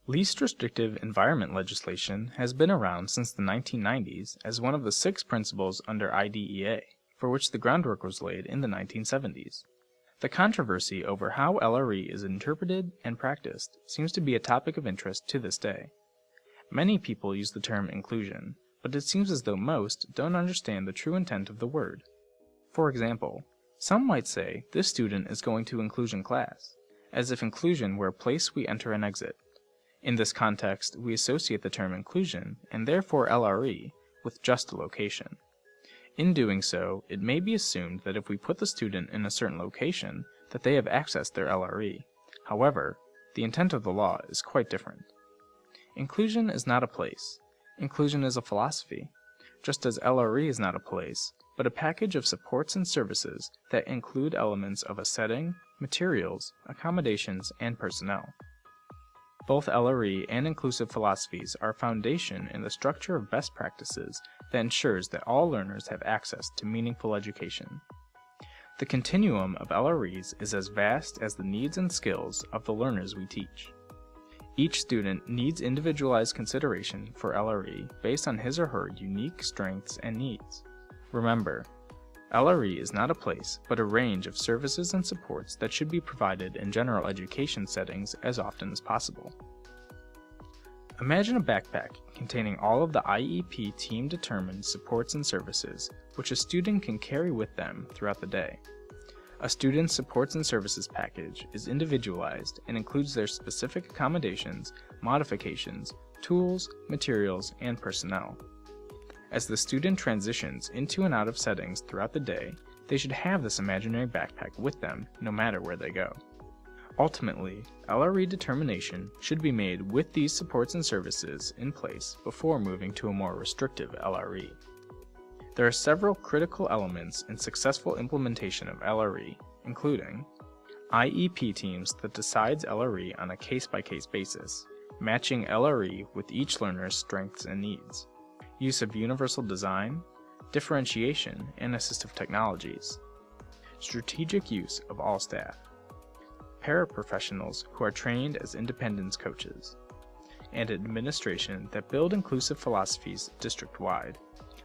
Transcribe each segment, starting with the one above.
Least restrictive environment legislation has been around since the 1990s as one of the 6 principles under IDEA, for which the groundwork was laid in the 1970s. The controversy over how LRE is interpreted and practiced seems to be a topic of interest to this day. Many people use the term inclusion, but it seems as though most don't understand the true intent of the word. For example, some might say this student is going to inclusion class, as if inclusion were a place we enter and exit. In this context, we associate the term inclusion, and therefore LRE, with just a location. In doing so, it may be assumed that if we put the student in a certain location, that they have accessed their LRE. However, the intent of the law is quite different. Inclusion is not a place. Inclusion is a philosophy, just as LRE is not a place, but a package of supports and services that include elements of a setting, materials, accommodations, and personnel. Both LRE and inclusive philosophies are a foundation in the structure of best practices that ensures that all learners have access to meaningful education. The continuum of LREs is as vast as the needs and skills of the learners we teach. Each student needs individualized consideration for LRE based on his or her unique strengths and needs. Remember, LRE is not a place, but a range of services and supports that should be provided in general education settings as often as possible. Imagine a backpack containing all of the IEP team-determined supports and services which a student can carry with them throughout the day. A student's supports and services package is individualized and includes their specific accommodations, modifications, tools, materials, and personnel. As the student transitions into and out of settings throughout the day, they should have this imaginary backpack with them no matter where they go. Ultimately, LRE determination should be made with these supports and services in place before moving to a more restrictive LRE. There are several critical elements in successful implementation of LRE, including IEP teams that decides LRE on a case-by-case basis, matching LRE with each learner's strengths and needs, use of universal design, differentiation, and assistive technologies, strategic use of all staff, paraprofessionals who are trained as independence coaches, and administration that build inclusive philosophies district-wide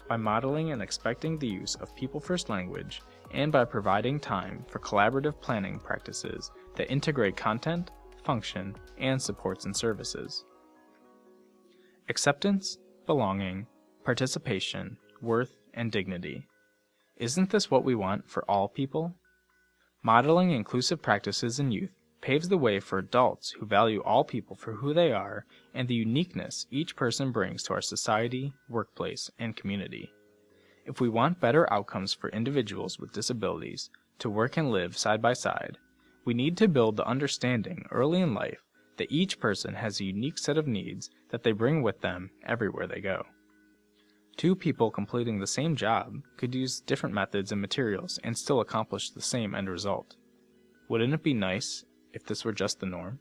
by modeling and expecting the use of people-first language and by providing time for collaborative planning practices that integrate content, function, and supports and services. Acceptance, belonging, participation, worth, and dignity. Isn't this what we want for all people? Modeling inclusive practices in youth paves the way for adults who value all people for who they are and the uniqueness each person brings to our society, workplace, and community. If we want better outcomes for individuals with disabilities to work and live side by side, we need to build the understanding early in life that each person has a unique set of needs that they bring with them everywhere they go. 2 people completing the same job could use different methods and materials and still accomplish the same end result. Wouldn't it be nice if this were just the norm?